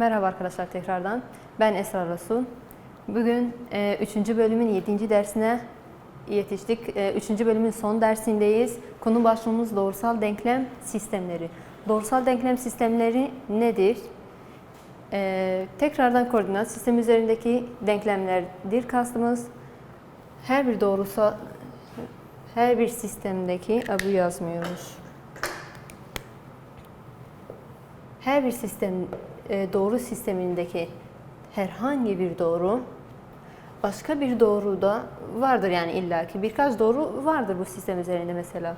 Merhaba arkadaşlar tekrardan. Ben Esra Rasul. Bugün 3. bölümün 7. dersine yetiştik. 3. bölümün son dersindeyiz. Konu başlığımız doğrusal denklem sistemleri. Doğrusal denklem sistemleri nedir? Tekrardan koordinat sistemi üzerindeki denklemlerdir kastımız. Her bir sistemdeki bu yazmıyoruz. Her bir doğru sistemindeki herhangi bir doğru başka bir doğru da vardır, yani illaki birkaç doğru vardır bu sistem üzerinde mesela.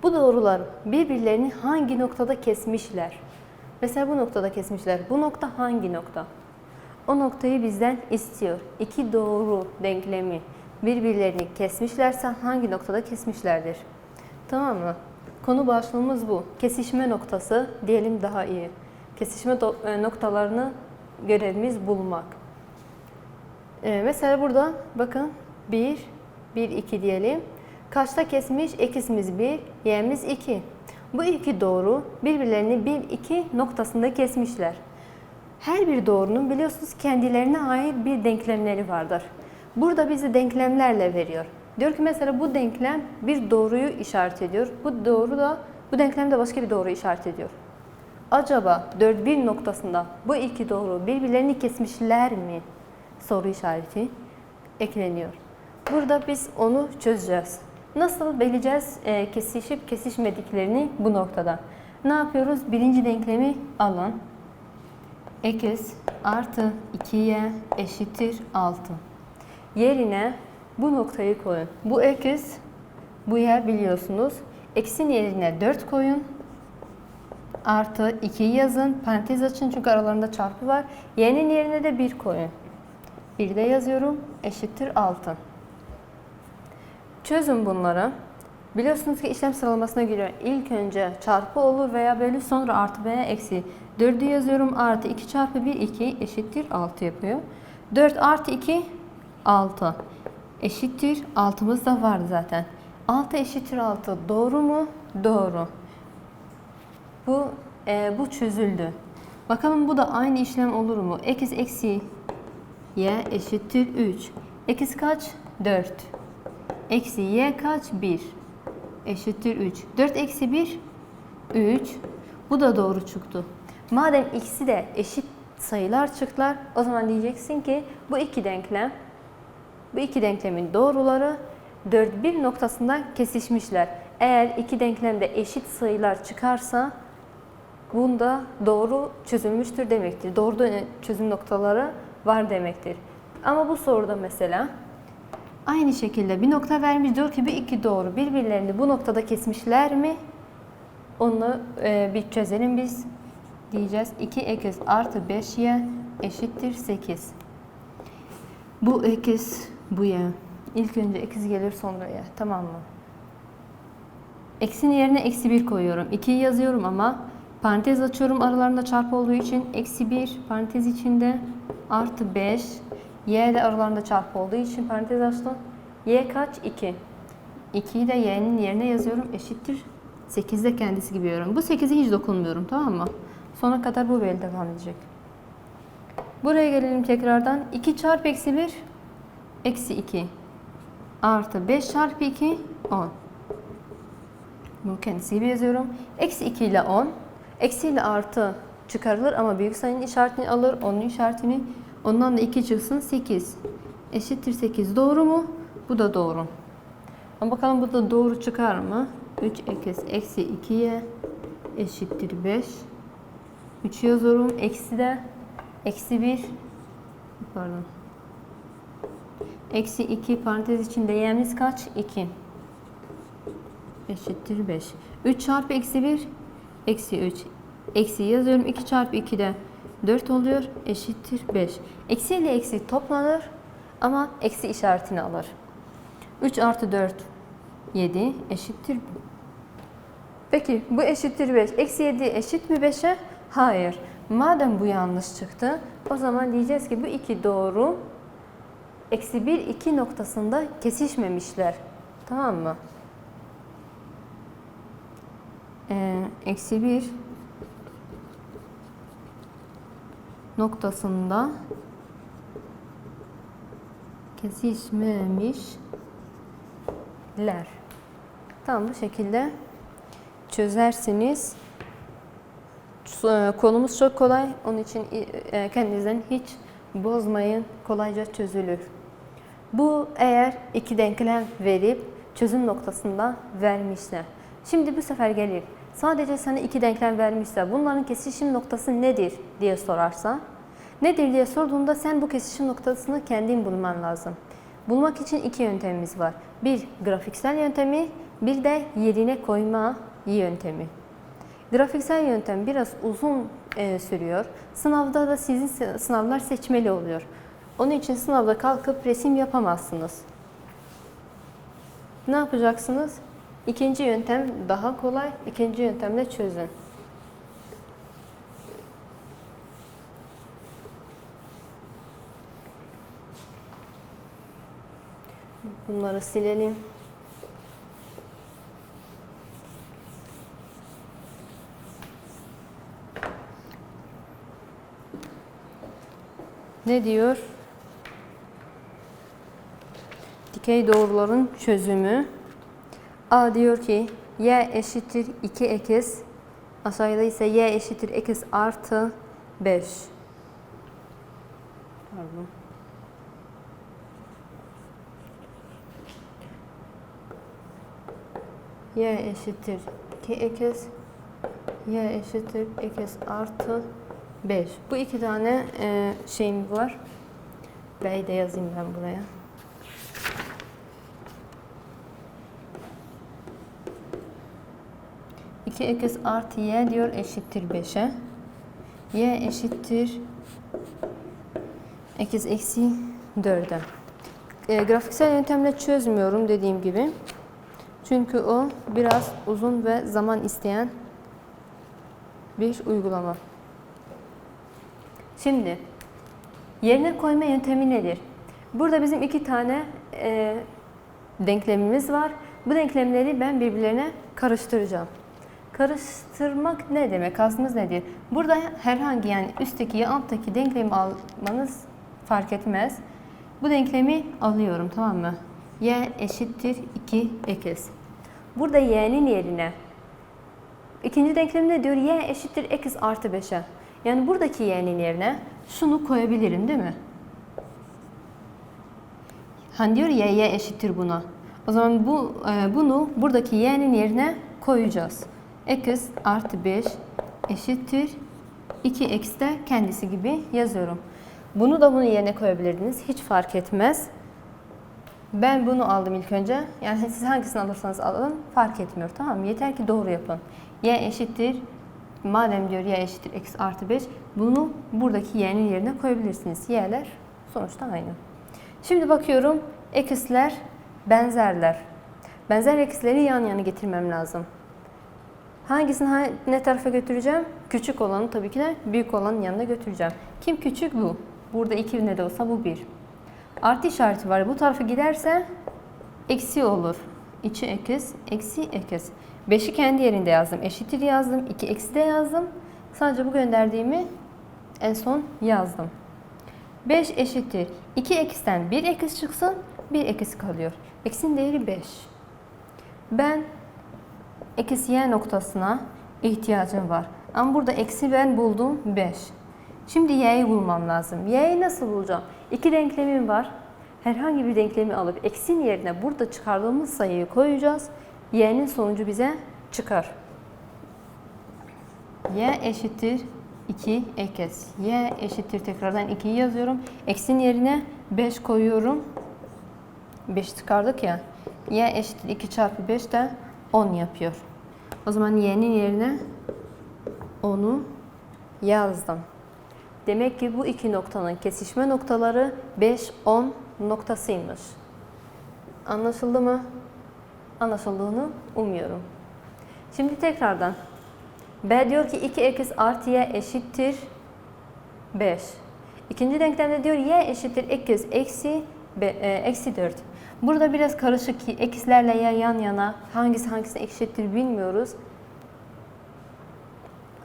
Bu doğrular birbirlerini hangi noktada kesmişler? Mesela bu noktada kesmişler. Bu nokta hangi nokta? O noktayı bizden istiyor. İki doğru denklemi birbirlerini kesmişlerse hangi noktada kesmişlerdir? Tamam mı? Konu başlığımız bu. Kesişme noktası diyelim daha iyi. Kesişme noktalarını görevimiz bulmak. Mesela burada bakın 1, 1, 2 diyelim. Kaçta kesmiş? X'imiz 1, Y'miz 2. Bu iki doğru birbirlerini 1, 2 noktasında kesmişler. Her bir doğrunun biliyorsunuz kendilerine ait bir denklemleri vardır. Burada bizi denklemlerle veriyor. Diyor ki mesela bu denklem bir doğruyu işaret ediyor. Bu denklem de başka bir doğruyu işaret ediyor. Acaba 4, 1 noktasında bu iki doğru birbirlerini kesmişler mi? Soru işareti ekleniyor. Burada biz onu çözeceğiz. Nasıl bileceğiz kesişip kesişmediklerini bu noktada? Ne yapıyoruz? Birinci denklemi alın. X artı 2y eşittir 6. Yerine bu noktayı koyun. Bu x, bu y biliyorsunuz. X'in yerine 4 koyun. Artı 2'yi yazın. Parantez açın çünkü aralarında çarpı var. Y'nin yerine de 1 koyun. 1 de yazıyorum. Eşittir 6. Çözün bunları. Biliyorsunuz ki işlem sıralamasına göre ilk önce çarpı olur veya bölü, sonra artı veya eksi. 4'ü yazıyorum. Artı 2 çarpı 1 2 eşittir 6 yapıyor. 4 artı 2 6 eşittir. 6'mız da vardı zaten. 6 eşittir 6 doğru mu? Doğru. Bu çözüldü. Bakalım bu da aynı işlem olur mu? X eksi y eşittir 3. X kaç? 4. Eksi y kaç? 1. Eşittir 3. 4 eksi 1 3. Bu da doğru çıktı. Madem ikisi de eşit sayılar çıktılar, o zaman diyeceksin ki bu iki denklemin doğruları 4, 1 noktasında kesişmişler. Eğer iki denklemde eşit sayılar çıkarsa bunda doğru çözülmüştür demektir. Doğru çözüm noktaları var demektir. Ama bu soruda mesela aynı şekilde bir nokta vermiş. Diyor ki bu iki doğru birbirlerini bu noktada kesmişler mi? Onu bir çözelim biz. Diyeceğiz 2x artı 5y eşittir 8. Bu x, bu y. İlk önce x gelir sonra y. Tamam mı? X'in yerine eksi 1 koyuyorum. 2'yi yazıyorum ama parantez açıyorum aralarında çarpı olduğu için. Eksi 1 parantez içinde artı 5. Y de aralarında çarpı olduğu için parantez açtım. Y kaç? 2. 2'yi de y'nin yerine yazıyorum. Eşittir 8 de kendisi gibi yazıyorum. Bu 8'e hiç dokunmuyorum, tamam mı? Sona kadar bu böyle devam edecek. Buraya gelelim tekrardan. 2 çarpı eksi 1 eksi 2 artı 5 çarpı 2 10. Bu kendisi gibi yazıyorum. Eksi 2 ile 10. Eksi ile artı çıkarılır ama büyük sayının işaretini alır. Onun işaretini, ondan da 2 çıksın 8. Eşittir 8. Doğru mu? Bu da doğru. Ama bakalım bu da doğru çıkar mı? 3x eksi 2y eşittir 5. 3 yazıyorum. Eksi de eksi 1 pardon. Eksi 2 parantez içinde y'miz kaç? 2. Eşittir 5. 3 çarpı eksi 1 eksi 3. Eksi yazıyorum. 2 çarpı 2 de 4 oluyor. Eşittir 5. Eksi ile eksi toplanır ama eksi işaretini alır. 3 artı 4 7 eşittir. Peki bu eşittir 5. Eksi 7 eşit mi 5'e? Hayır. Madem bu yanlış çıktı, o zaman diyeceğiz ki bu iki doğru eksi 1, 2 noktasında kesişmemişler. Tamam mı? Eksi 1 noktasında kesişmemişler. Tamam, bu şekilde çözersiniz. Konumuz çok kolay. Onun için kendinizden hiç bozmayın. Kolayca çözülür. Bu eğer iki denklem verip çözüm noktasında vermişse. Şimdi bu sefer gelir. Sadece sana iki denklem vermişse bunların kesişim noktası nedir diye sorarsa. Nedir diye sorduğunda sen bu kesişim noktasını kendin bulman lazım. Bulmak için iki yöntemimiz var. Bir grafiksel yöntemi, bir de yerine koyma yöntemi. Grafiksel yöntem biraz uzun sürüyor. Sınavda da sizin sınavlar seçmeli oluyor. Onun için sınavda kalkıp resim yapamazsınız. Ne yapacaksınız? İkinci yöntem daha kolay. İkinci yöntemle çözün. Bunları silelim. Ne diyor? Dikey doğruların çözümü. A diyor ki y eşittir 2x. Aşağıda ise y eşittir x artı 5. Pardon. Y eşittir 2x. Y eşittir x artı 5. Bu iki tane şeyim var. B'yi de yazayım ben buraya. İki x artı y diyor eşittir 5'e. Y eşittir x eksi 4'e. Grafiksel yöntemle çözmüyorum dediğim gibi. Çünkü o biraz uzun ve zaman isteyen bir uygulama. Şimdi yerine koyma yöntemi nedir? Burada bizim iki tane denklemimiz var. Bu denklemleri ben birbirlerine karıştıracağım. Karıştırmak ne demek? Kastımız nedir? Burada herhangi yani üstteki ya alttaki denklemi almanız fark etmez. Bu denklemi alıyorum, tamam mı? Y eşittir 2x. Burada y'nin yerine ikinci denklem ne diyor? Y eşittir x artı 5'e. Yani buradaki y'nin yerine şunu koyabilirim değil mi? Hani diyor ya y eşittir buna. O zaman bunu buradaki y'nin yerine koyacağız. X artı 5 eşittir 2x de kendisi gibi yazıyorum. Bunu da bunun yerine koyabilirdiniz. Hiç fark etmez. Ben bunu aldım ilk önce. Yani siz hangisini alırsanız alın fark etmiyor. Tamam mı? Yeter ki doğru yapın. Y eşittir, madem diyor y eşittir x artı 5, bunu buradaki y'nin yerine koyabilirsiniz. Y'ler sonuçta aynı. Şimdi bakıyorum x'ler benzerler. Benzer x'leri yan yana getirmem lazım. Hangisini ne tarafa götüreceğim? Küçük olanı tabii ki de büyük olanın yanına götüreceğim. Kim küçük? Bu. Burada 2 ne de olsa bu 1. Artı işareti var. Bu tarafa giderse eksi olur. İçi x, eksi x. 5'i kendi yerinde yazdım. Eşittir yazdım. 2 eksi de yazdım. Sadece bu gönderdiğimi en son yazdım. 5 eşittir. 2 x'ten 1 x çıksın. 1 x kalıyor. X'in değeri 5. Ben eksi y noktasına ihtiyacım var. Ama burada eksi ben buldum 5. Şimdi y'yi bulmam lazım. Y'yi nasıl bulacağım? İki denklemim var. Herhangi bir denklemi alıp x'in yerine burada çıkardığımız sayıyı koyacağız. Y'nin sonucu bize çıkar. Y eşittir 2x. Y eşittir tekrardan 2'yi yazıyorum. X'in yerine 5 koyuyorum. 5 çıkardık ya. Y eşittir 2 çarpı 5 de 10 yapıyor. O zaman y'nin yerine 10'u yazdım. Demek ki bu iki noktanın kesişme noktaları 5-10 noktasıymış. Anlaşıldı mı? Anlaşıldığını umuyorum. Şimdi tekrardan. B diyor ki 2x artı y eşittir 5. İkinci denklemde diyor y eşittir x eksi 4. Burada biraz karışık ki x'lerle y yan yana hangisine eşittir bilmiyoruz.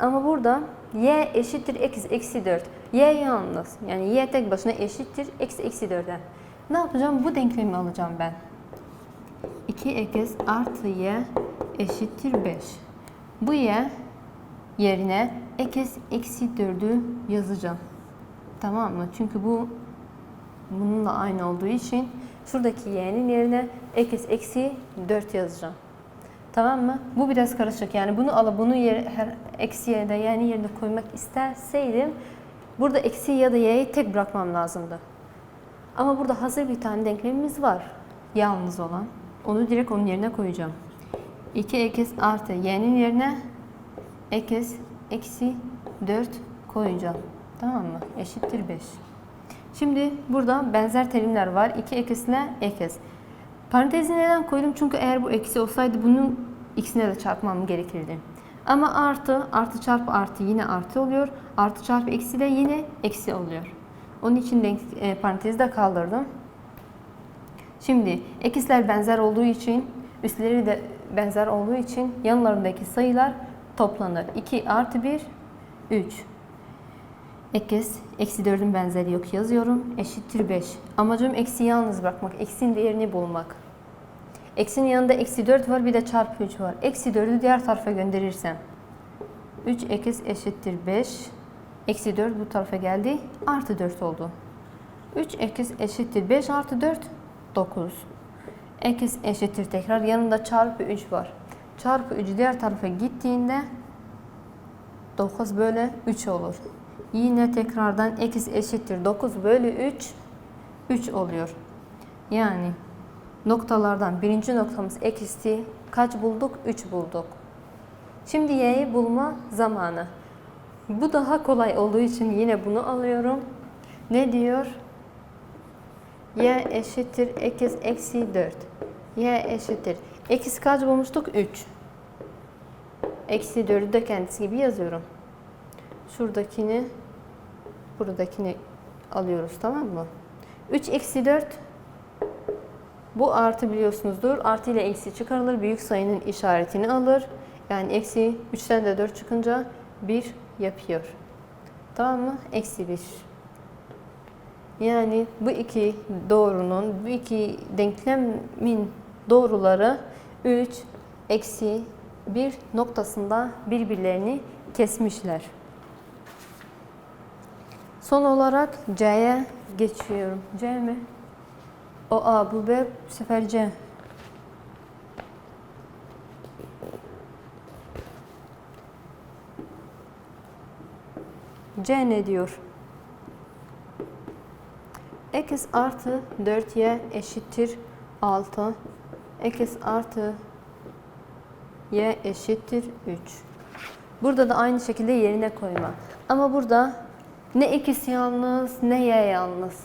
Ama burada y eşittir eksi 4. Y yalnız. Yani y tek başına eşittir eksi 4'e. Ne yapacağım? Bu denklemi alacağım ben. 2x artı y eşittir 5. Bu y yerine eksi 4'ü yazacağım. Tamam mı? Çünkü bu bununla aynı olduğu için şuradaki y'nin yerine eksi 4 yazacağım. Tamam mı? Bu biraz karışık. Yani bunu alıp bunu eksi y'de yani yerine koymak isterseydim burada eksi ya da y'yi tek bırakmam lazımdı. Ama burada hazır bir tane denklemimiz var. Yalnız olan. Onu direkt onun yerine koyacağım. 2x artı y'nin yerine eksi 4 koyacağım. Tamam mı? Eşittir 5. Şimdi burada benzer terimler var. 2x ile x. Parantezi neden koydum? Çünkü eğer bu eksi olsaydı bunun ikisine de çarpmam gerekirdi. Ama artı çarpı artı yine artı oluyor. Artı çarpı eksi de yine eksi oluyor. Onun için parantezi de kaldırdım. Şimdi x'ler benzer olduğu için, üstleri de benzer olduğu için yanlarındaki sayılar toplanır. 2 artı 1, 3. Eksi 4'ün benzeri yok yazıyorum. Eşittir 5. Amacım eksiyi yalnız bırakmak. Eksinin değerini bulmak. Eksinin yanında eksi 4 var, bir de çarpı 3 var. Eksi 4'ü diğer tarafa gönderirsem 3x eşittir 5. Eksi 4 bu tarafa geldi. Artı 4 oldu. 3x eşittir 5 artı 4, 9. X eşittir tekrar yanında çarpı 3 var. Çarpı 3 diğer tarafa gittiğinde 9 bölü 3 olur. Yine tekrardan x eşittir 9 bölü 3 oluyor. Yani noktalardan birinci noktamız x'i kaç bulduk? 3 bulduk. Şimdi y'yi bulma zamanı. Bu daha kolay olduğu için yine bunu alıyorum. Ne diyor? Y eşittir x eksi 4. Y eşittir. X kaç bulmuştuk? 3. Eksi 4'ü de kendisi gibi yazıyorum. Şuradakini, buradakini alıyoruz, tamam mı? 3 eksi 4. Bu artı biliyorsunuzdur. Artı ile eksi çıkarılır. Büyük sayının işaretini alır. Yani eksi 3'ten de 4 çıkınca 1 yapıyor. Tamam mı? Eksi 1. Yani bu iki doğrunun, bu iki denklemin doğruları 3, eksi 1 noktasında birbirlerini kesmişler. Son olarak C'ye geçiyorum. C mi? O A, bu B, bu sefer C. C ne diyor? X artı 4y eşittir 6. X artı y eşittir 3. Burada da aynı şekilde yerine koyma. Ama burada ne x yalnız ne y yalnız.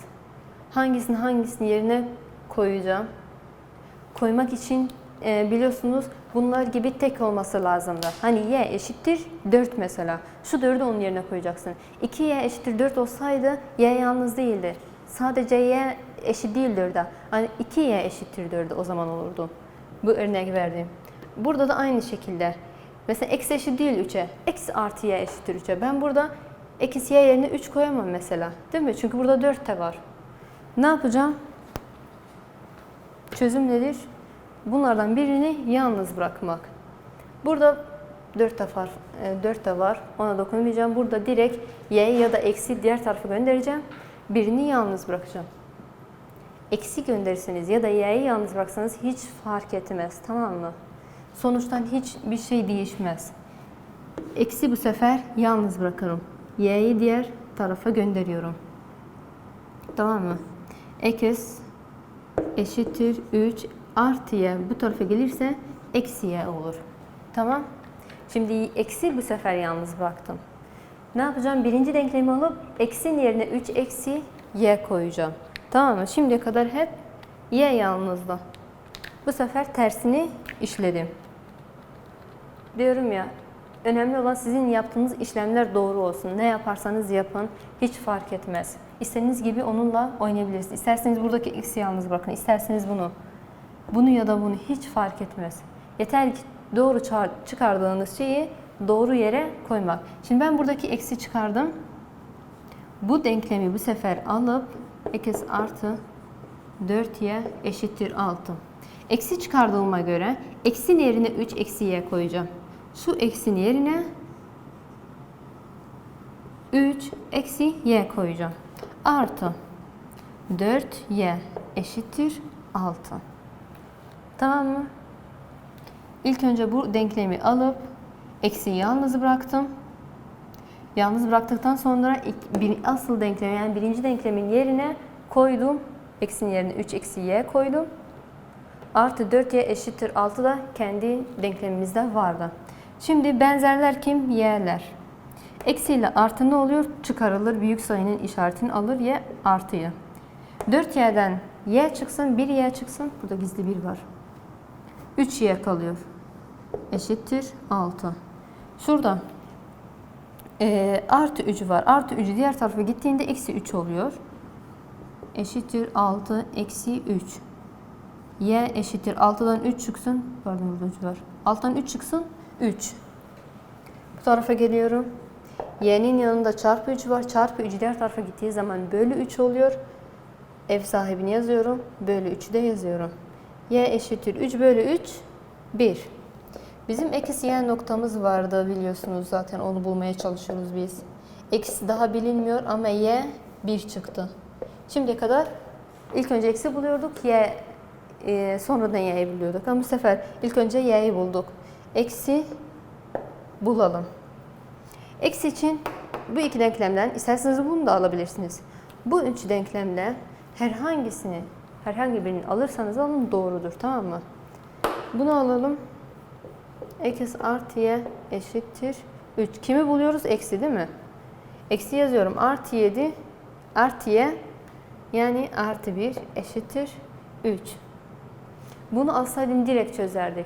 Hangisini yerine koyacağım? Koymak için biliyorsunuz bunlar gibi tek olması lazımdı. Hani y eşittir 4 mesela. Şu 4'ü onun yerine koyacaksın. 2y eşittir 4 olsaydı y yalnız değildi. Sadece y eşit değil 4'e. Hani 2y eşittir 4'e o zaman olurdu. Bu örnek verdim. Burada da aynı şekilde. Mesela x eşit değil 3'e. X artı y eşittir 3'e. Ben burada eksi y yerine 3 koyamam mesela. Değil mi? Çünkü burada 4 de var. Ne yapacağım? Çözüm nedir? Bunlardan birini yalnız bırakmak. Burada 4 de var. Ona dokunmayacağım. Burada direkt y ya da eksi diğer tarafa göndereceğim. Birini yalnız bırakacağım. Eksi gönderirseniz ya da y'yi yalnız bıraksanız hiç fark etmez. Tamam mı? Sonuçtan hiçbir şey değişmez. Eksi bu sefer yalnız bırakırım. Y'yi diğer tarafa gönderiyorum. Tamam mı? X eşittir 3 artı y bu tarafa gelirse eksi y olur. Tamam. Şimdi eksi bu sefer yalnız bıraktım. Ne yapacağım? Birinci denklemi alıp x'in yerine 3 eksi y koyacağım. Tamam mı? Şimdiye kadar hep y yalnızdı. Bu sefer tersini işledim. Diyorum ya, önemli olan sizin yaptığınız işlemler doğru olsun. Ne yaparsanız yapın, hiç fark etmez. İstediğiniz gibi onunla oynayabilirsiniz. İsterseniz buradaki x'i yalnız bırakın, isterseniz bunu. Bunu ya da bunu hiç fark etmez. Yeter ki doğru çıkardığınız şeyi doğru yere koymak. Şimdi ben buradaki eksi çıkardım. Bu denklemi bu sefer alıp x artı 4y eşittir 6. Eksi çıkardığıma göre eksin yerine 3 eksi y koyacağım. Şu eksin yerine 3 eksi y koyacağım. Artı 4y eşittir 6. Tamam mı? İlk önce bu denklemi alıp eksiyi yalnız bıraktım. Yalnız bıraktıktan sonra asıl denklemi, yani birinci denklemin yerine koydum. Eksinin yerine 3 eksi y koydum. Artı 4y eşittir 6 da kendi denklemimizde vardı. Şimdi benzerler kim? Y'ler. Eksi ile artı ne oluyor? Çıkarılır. Büyük sayının işaretini alır. Y artıyı. 4y'den y çıksın, 1y çıksın. Burada gizli 1 var. 3y kalıyor. Eşittir 6. Şurada artı 3 var. Artı 3'ü diğer tarafa gittiğinde eksi 3 oluyor. Eşittir 6 eksi 3. Y eşittir 6'dan 3 çıksın. Pardon, burada 3 var. 6'dan 3 çıksın. 3. Bu tarafa geliyorum. Y'nin yanında çarpı 3 var. Çarpı 3 diğer tarafa gittiği zaman bölü 3 oluyor. Ev sahibini yazıyorum. Bölü 3'ü de yazıyorum. Y eşittir 3 bölü 3. 1. Bizim eksi y noktamız vardı biliyorsunuz zaten, onu bulmaya çalışıyoruz biz. Eksi daha bilinmiyor ama y 1 çıktı. Şimdiye kadar ilk önce eksi buluyorduk, sonradan y'yi buluyorduk ama bu sefer ilk önce y'yi bulduk. Eksi bulalım. Eksi için bu iki denklemden isterseniz bunu da alabilirsiniz. Bu üç denklemle herhangi birini alırsanız alın, doğrudur, tamam mı? Bunu alalım. X artı y eşittir 3. Kimi buluyoruz? Eksi değil mi? Eksi yazıyorum. Artı 7 artı y, yani artı 1 eşittir 3. Bunu alsaydım direkt çözerdik.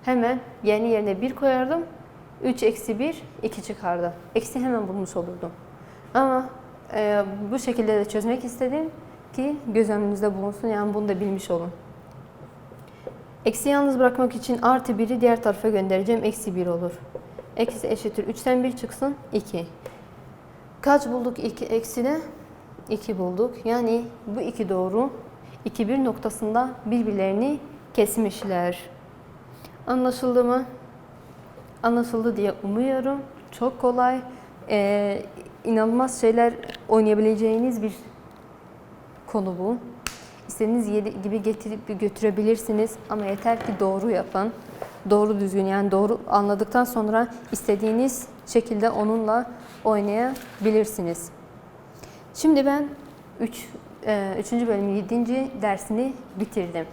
Hemen y'nin yerine 1 koyardım. 3 eksi 1 2 çıkardı. Eksi hemen bulmuş olurdum. Ama bu şekilde de çözmek istedim ki göz önünüzde bulunsun. Yani bunu da bilmiş olun. Eksi yalnız bırakmak için artı 1'i diğer tarafa göndereceğim. Eksi 1 olur. Eksi eşittir 3'ten 1 çıksın 2. Kaç bulduk 2 ekside? 2 bulduk. Yani bu iki doğru 2 bir noktasında birbirlerini kesmişler. Anlaşıldı mı? Anlaşıldı diye umuyorum. Çok kolay. İnanılmaz şeyler oynayabileceğiniz bir konu bu. İstediğiniz gibi getirip götürebilirsiniz ama yeter ki doğru yapın. Doğru düzgün, yani doğru anladıktan sonra istediğiniz şekilde onunla oynayabilirsiniz. Şimdi ben 3. bölümün 7. dersini bitirdim.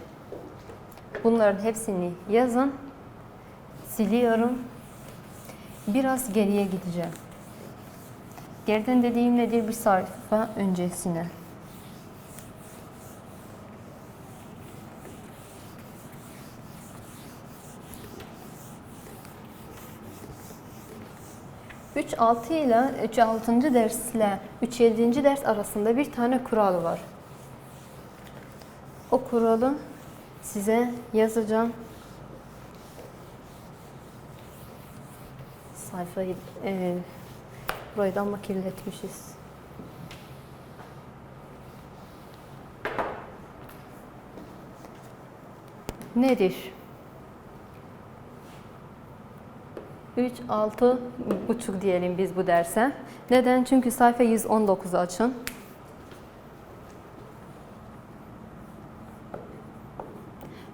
Bunların hepsini yazın. Siliyorum. Biraz geriye gideceğim. Geriden dediğim nedir? Bir sayfa öncesine. Üç 6 ile 3 6. dersle 3 7. ders arasında bir tane kural var. O kuralı size yazacağım. Sayfayı burayı da ama kirletmişiz. Nedir? 3, 6 buçuk diyelim biz bu derse. Neden? Çünkü sayfa 119'u açın.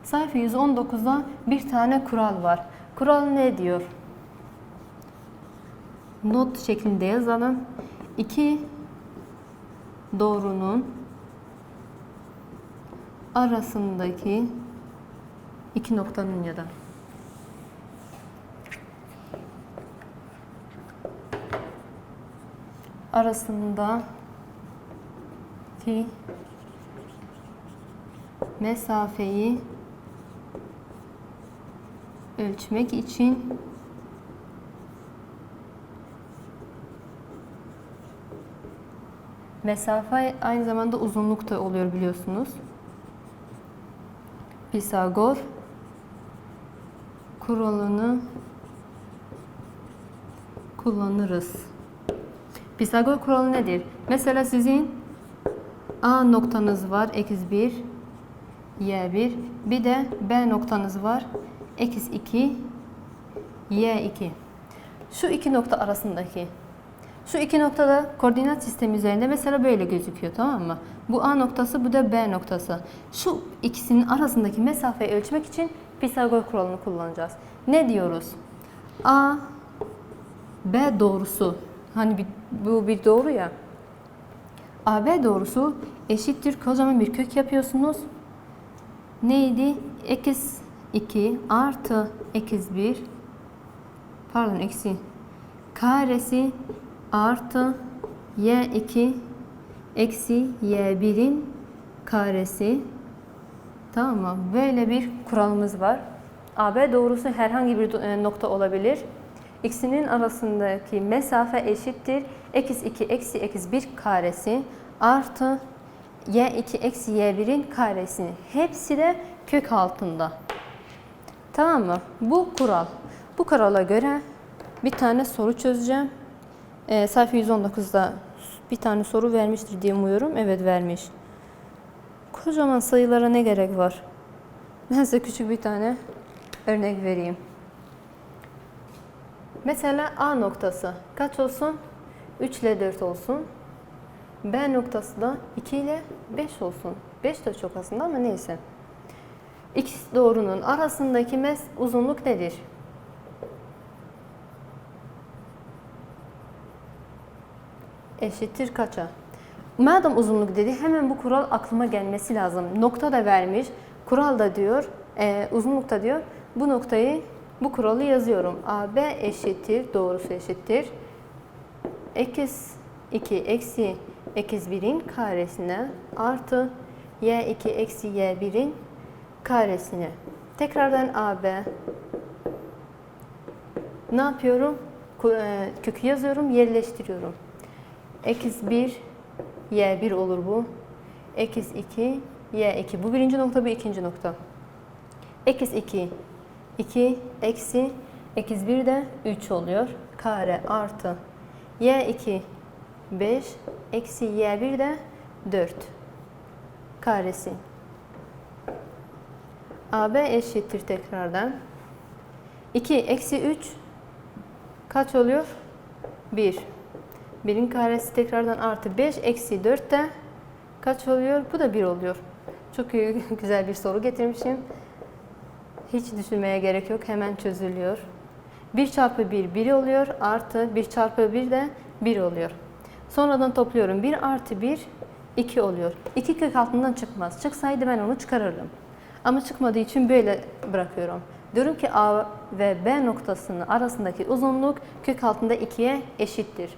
Sayfa 119'da bir tane kural var. Kural ne diyor? Not şeklinde yazalım. İki doğrunun arasındaki iki noktanın ya da arasındaki mesafeyi ölçmek için mesafe aynı zamanda uzunluk da oluyor biliyorsunuz. Pisagor kuralını kullanırız. Pisagor kuralı nedir? Mesela sizin A noktanız var, -1, Y1. Bir de B noktanız var, -2, Y2. Şu iki nokta arasındaki, şu iki noktada koordinat sistemi üzerinde mesela böyle gözüküyor, tamam mı? Bu A noktası, bu da B noktası. Şu ikisinin arasındaki mesafeyi ölçmek için Pisagor kuralını kullanacağız. Ne diyoruz? A, B doğrusu. Hani bu bir doğru ya. AB doğrusu eşittir. Kocaman bir kök yapıyorsunuz. Neydi? -2 artı -1 pardon eksi karesi artı y2 eksi y1'in karesi. Tamam mı? Böyle bir kuralımız var. AB doğrusu herhangi bir nokta olabilir. İkisinin arasındaki mesafe eşittir. -2 eksi -1 karesi artı y2 eksi y1'in karesini. Hepsi de kök altında. Tamam mı? Bu kural. Bu kurala göre bir tane soru çözeceğim. Sayfa 119'da bir tane soru vermiştir diye umuyorum. Evet, vermiş. Kocaman sayılara ne gerek var? Ben size küçük bir tane örnek vereyim. Mesela A noktası kaç olsun? 3 ile 4 olsun. B noktası da 2 ile 5 olsun. 5 de çok aslında ama neyse. İki doğrunun arasındaki uzunluk nedir? Eşittir kaça? Madem uzunluk dedi, hemen bu kural aklıma gelmesi lazım. Nokta da vermiş, kural da diyor, uzunluk da diyor. Bu noktayı, bu kuralı yazıyorum. AB eşittir, doğrusu eşittir. -2 eksi -1'in karesine artı y2 eksi y1'in karesine. Tekrardan AB. Ne yapıyorum? Kökü yazıyorum, yerleştiriyorum. -1 y1 olur bu. -2 y2. Bu birinci nokta, bu ikinci nokta. -2 2 eksi -1 de 3 oluyor. Kare artı y2 5 eksi y1 de 4 karesi. AB eşittir tekrardan. 2 eksi 3 kaç oluyor? 1. 1'in karesi tekrardan artı 5 eksi 4 de kaç oluyor? Bu da 1 oluyor. Çok güzel bir soru getirmişim. Hiç düşünmeye gerek yok. Hemen çözülüyor. 1 çarpı 1 1 oluyor. Artı 1 çarpı 1 de 1 oluyor. Sonradan topluyorum. 1 artı 1 2 oluyor. 2 kök altından çıkmaz. Çıksaydı ben onu çıkarırdım. Ama çıkmadığı için böyle bırakıyorum. Diyorum ki A ve B noktasının arasındaki uzunluk kök altında 2'ye eşittir.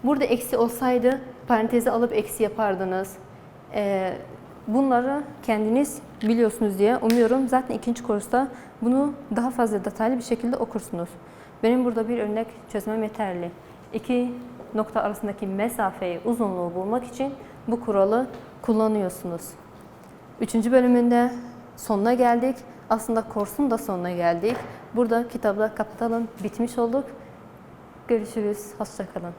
Burada eksi olsaydı parantezi alıp eksi yapardınız. Bunları kendiniz biliyorsunuz diye umuyorum. Zaten ikinci kursta bunu daha fazla detaylı bir şekilde okursunuz. Benim burada bir örnek çözmem yeterli. İki nokta arasındaki mesafeyi, uzunluğu bulmak için bu kuralı kullanıyorsunuz. Üçüncü bölümünde sonuna geldik. Aslında kursun da sonuna geldik. Burada kitapla kapatalım. Bitmiş olduk. Görüşürüz. Hoşça kalın.